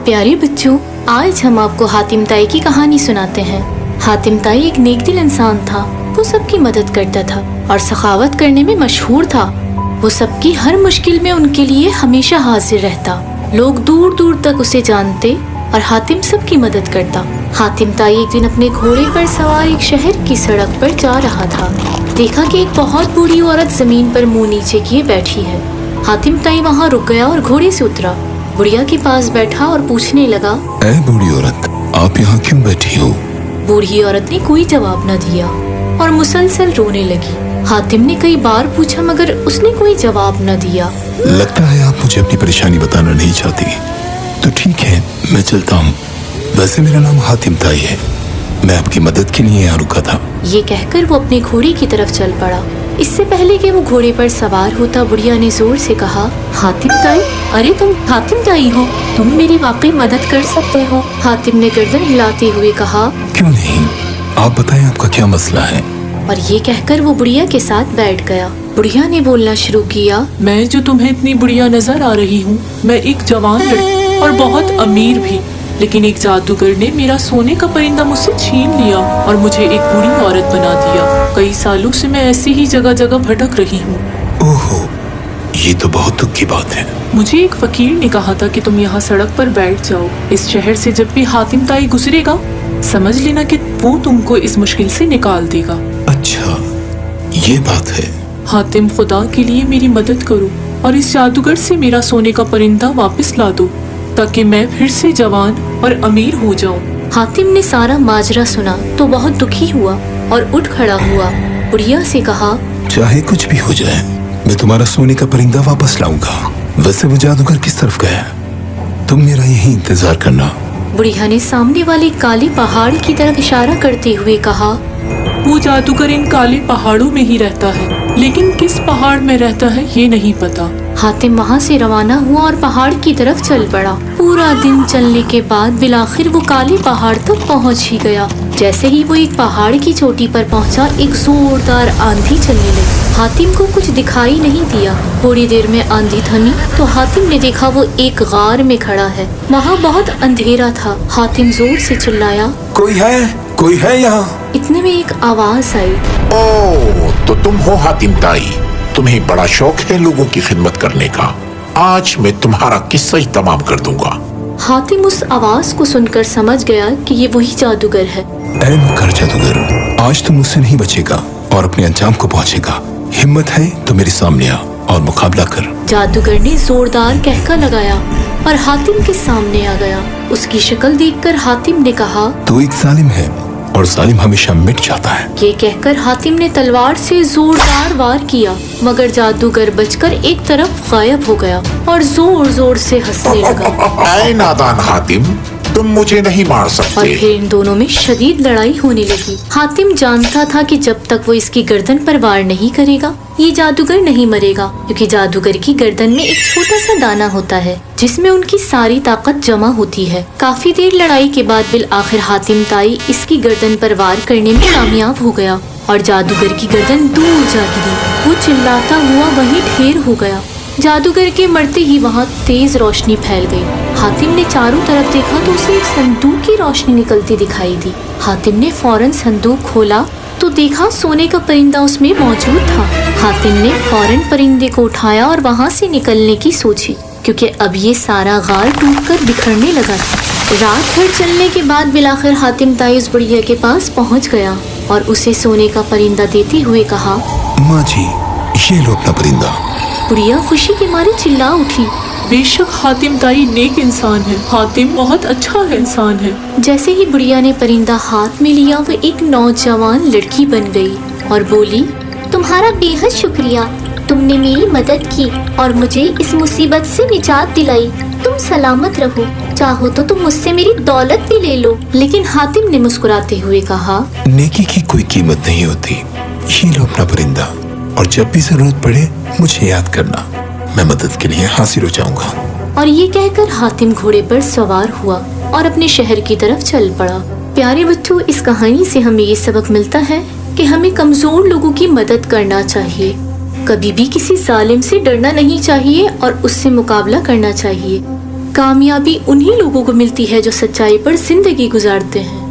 प्यारे बच्चों, आज हम आपको हातिम ताई की कहानी सुनाते हैं। हातिम ताई एक नेकदिल इंसान था। वो सबकी मदद करता था और सखावत करने में मशहूर था। वो सबकी हर मुश्किल में उनके लिए हमेशा हाजिर रहता। लोग दूर दूर तक उसे जानते और हातिम सबकी मदद करता। हातिम ताई एक दिन अपने घोड़े पर सवार एक शहर की सड़क पर जा रहा था। देखा कि एक बहुत बूढ़ी औरत जमीन पर मुंह नीचे किए बैठी है। हातिम ताई वहाँ रुक गया और घोड़े से उतरा। बुढ़िया के पास बैठा और पूछने लगा, ऐ बूढ़ी औरत, आप यहाँ क्यों बैठी हो? बूढ़ी औरत ने कोई जवाब न दिया और मुसलसल रोने लगी। हातिम ने कई बार पूछा मगर उसने कोई जवाब न दिया। लगता है आप मुझे अपनी परेशानी बताना नहीं चाहती। तो ठीक है, मैं चलता हूँ। वैसे मेरा नाम हातिम ताई है। मैं आपकी मदद के लिए यहाँ रुका था। ये कहकर वो अपने घोड़े की तरफ चल पड़ा। इससे पहले कि वो घोड़े पर सवार होता, बुढ़िया ने जोर से कहा, हातिम ताई, अरे तुम हातिम ताई हो, तुम मेरी वाकई मदद कर सकते हो। हातिम ने गर्दन हिलाते हुए कहा, क्यों नहीं, आप बताएं आपका क्या मसला है। और ये कहकर वो बुढ़िया के साथ बैठ गया। बुढ़िया ने बोलना शुरू किया, मैं जो तुम्हें इतनी बुढ़िया नजर आ रही हूँ, मैं एक जवान लड़की और बहुत अमीर भी, लेकिन एक जादूगर ने मेरा सोने का परिंदा मुझसे छीन लिया और मुझे एक बूढ़ी औरत बना दिया। कई सालों से मैं ऐसी ही जगह जगह भटक रही हूँ। ओहो, ये तो बहुत दुख की बात है। मुझे एक फकीर ने कहा था कि तुम यहाँ सड़क पर बैठ जाओ। इस शहर से जब भी हातिम ताई गुजरेगा, समझ लेना कि वो तुमको इस मुश्किल से निकाल देगा। अच्छा, ये बात है। हातिम, खुदा के लिए मेरी मदद करो और इस जादूगर से मेरा सोने का परिंदा वापस ला दो, ताकि मैं फिर से जवान और अमीर हो जाऊं। हातिम ने सारा माजरा सुना तो बहुत दुखी हुआ और उठ खड़ा हुआ। बुढ़िया से कहा, चाहे कुछ भी हो जाए, मैं तुम्हारा सोने का परिंदा वापस लाऊंगा। वैसे वो जादूगर किस तरफ गया? तुम मेरा यही इंतजार करना। बुढ़िया ने सामने वाले काले पहाड़ की तरफ इशारा करते हुए कहा, वो जादूगर इन काले पहाड़ों में ही रहता है, लेकिन किस पहाड़ में रहता है ये नहीं पता। हातिम वहाँ से रवाना हुआ और पहाड़ की तरफ चल पड़ा। पूरा दिन चलने के बाद बिलाखिर वो काले पहाड़ तक पहुँच ही गया। जैसे ही वो एक पहाड़ की चोटी पर पहुँचा, एक जोरदार आंधी चलने लगी। हातिम को कुछ दिखाई नहीं दिया। थोड़ी देर में आंधी थमी तो हातिम ने देखा वो एक गार में खड़ा है। वहाँ बहुत अंधेरा था। हातिम जोर से चिल्लाया, कोई है यहाँ? इतने में एक आवाज आई, ओह, तो तुम हो हातिम ताई। तुम्हें बड़ा शौक है लोगों की खिदमत करने का। आज मैं तुम्हारा किस्सा ही तमाम कर दूंगा। हातिम उस आवाज को सुनकर समझ गया कि ये वही जादूगर है। ऐ मक्कार जादूगर, आज तुम मुझसे नहीं बचेगा और अपने अंजाम को पहुंचेगा। हिम्मत है तो मेरे सामने आ और मुकाबला कर। जादूगर ने जोरदार कहका लगाया और हातिम के सामने आ गया। उसकी शक्ल देखकर हातिम ने कहा, तू एक जालिम है और जालिम हमेशा मिट जाता है। ये कहकर हातिम ने तलवार से जोरदार वार किया, मगर जादूगर बचकर एक तरफ गायब हो गया और जोर जोर से हंसने लगा। ऐ नादान हातिम, तुम मुझे नहीं मार और सकते। फिर इन दोनों में शदीद लड़ाई होने लगी। हातिम जानता था कि जब तक वो इसकी गर्दन पर वार नहीं करेगा, ये जादूगर नहीं मरेगा, क्योंकि जादूगर की गर्दन में एक छोटा सा दाना होता है जिसमें उनकी सारी ताकत जमा होती है। काफी देर लड़ाई के बाद बिल आखिर हातिम ताई इसकी गर्दन पर वार करने में कामयाब हो गया और जादूगर की गर्दन दूर जा गिरी। वो चिल्लाता हुआ वहीं ढेर हो गया। जादूगर के मरते ही वहाँ तेज रोशनी फैल गई। हातिम ने चारों तरफ देखा तो उसे एक संदूक की रोशनी निकलती दिखाई दी। हातिम ने फौरन संदूक खोला तो देखा सोने का परिंदा उसमें मौजूद था। हातिम ने फौरन परिंदे को उठाया और वहाँ से निकलने की सोची, क्योंकि अब ये सारा गार टूटकर बिखरने लगा था। रात भर चलने के बाद बिलाखिर हातिम ताई उस बुढ़िया के पास पहुँच गया और उसे सोने का परिंदा देते हुए कहा, माँ जी, ये लो अपना परिंदा। बुढ़िया खुशी के मारे चिल्ला उठी, बेशक हातिम ताई नेक इंसान है। हातिम बहुत अच्छा इंसान है। जैसे ही बुढ़िया ने परिंदा हाथ में लिया, वो एक नौजवान लड़की बन गई और बोली, तुम्हारा बेहद शुक्रिया। तुमने मेरी मदद की और मुझे इस मुसीबत से निजात दिलाई। तुम सलामत रहो। चाहो तो तुम मुझसे मेरी दौलत भी ले लो। लेकिन हातिम ने मुस्कुराते हुए कहा, नेकी की कोई कीमत नहीं होती। ये लो अपना परिंदा और जब भी जरूरत पड़े मुझे याद करना। मैं मदद के लिए हाजिर हो जाऊंगा। और ये कहकर हातिम घोड़े पर सवार हुआ और अपने शहर की तरफ चल पड़ा। प्यारे बच्चों, इस कहानी से हमें ये सबक मिलता है कि हमें कमजोर लोगों की मदद करना चाहिए। कभी भी किसी जालिम से डरना नहीं चाहिए और उससे मुकाबला करना चाहिए। कामयाबी उन्हीं लोगों को मिलती है जो सच्चाई पर जिंदगी गुजारते हैं।